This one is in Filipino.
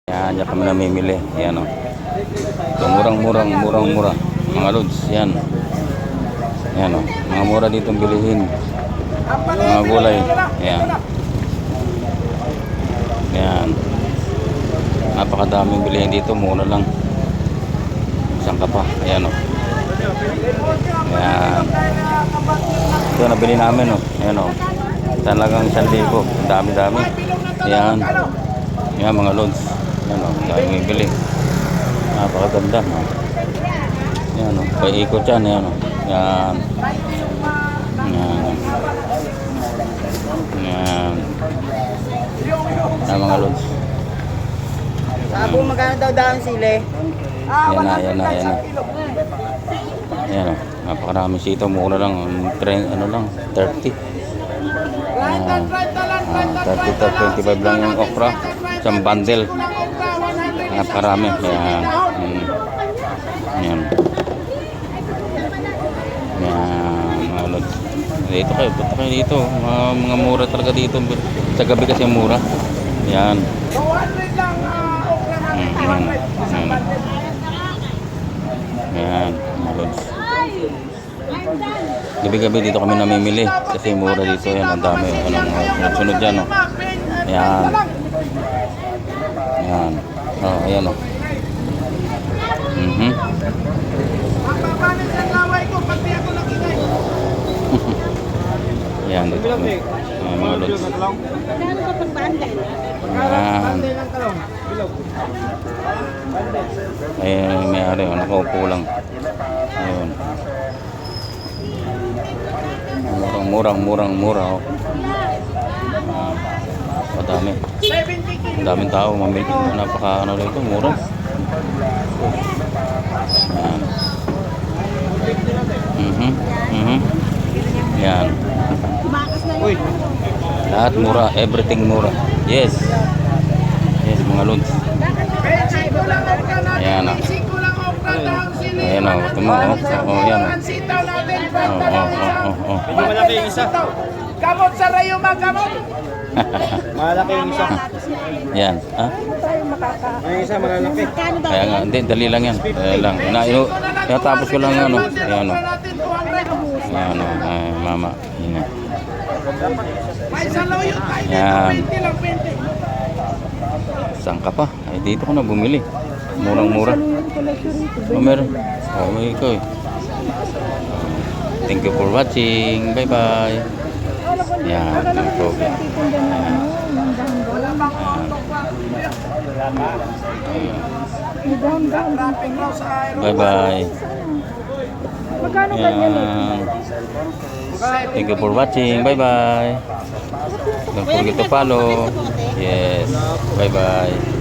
Yan, yan kami namimili. Yan o. So, murang-mura. Mga lods, yan. Yan o. Mga mura dito bilihin. Mga gulay. Yan. Yan. Napakadaming bilihin dito. Mura lang. Isang ka pa. Ayan o. Yan. Ito nabili namin o. Ayan o. Talagang 1,000. Dami-dami. Yan. Yan mga lods. Yan o. Daming bili. Napakaganda. Yan o. Paikot yan. Yan o. Yan. Yan. Yan. Yan mga lods. Sabo magkano daw daw sili? Yan na. Yan o. Napakarami sito. Mura lang. Ano lang. 30. 30 to 25 lang yung okra. Isang bundle. Napakarami. Yan. Yan. Yan. Mga lods. Dito kayo. Punta kayo dito. Mga mura talaga dito. Sa gabi kasi mura. Yan. Yan. Mga lods. Gabi-gabi dito kami namimili kasi mura dito. Yan. Ang dami. Sunod dyan. Yan. Yan. Oh, ayan o. Yan dito kami. Mga lods. Yan. Ayun, may-ari. Nakaupo lang. Ayun. Murang-mura. Oh. Madami. Ang daming tao mamili. Napaka ano ito, mura. Yan. Yan. Lahat mura, everything mura. Yes. Yes, mga lods. Ayan o. Ayan o. Ito mo. Oh, yan o. Malaki yung isa. Kamot sa rayo magamot. Malaki yung isa. Yan. Ha? Yung isa malalaki. Kaya nga, hindi, dali lang yan. Dali lang. Tapos ko lang ano. Ayan o. Ayan o. Ay, mama. Yan. Saan ka pa? Ay, dito ko na bumili. Murang-mura. Meron. May ikaw eh. Thank you for watching. Bye-bye. Yan. No problem. Bye-bye. Yan. Thank you for watching. Bye-bye. Don't forget to follow. Yes. Bye-bye.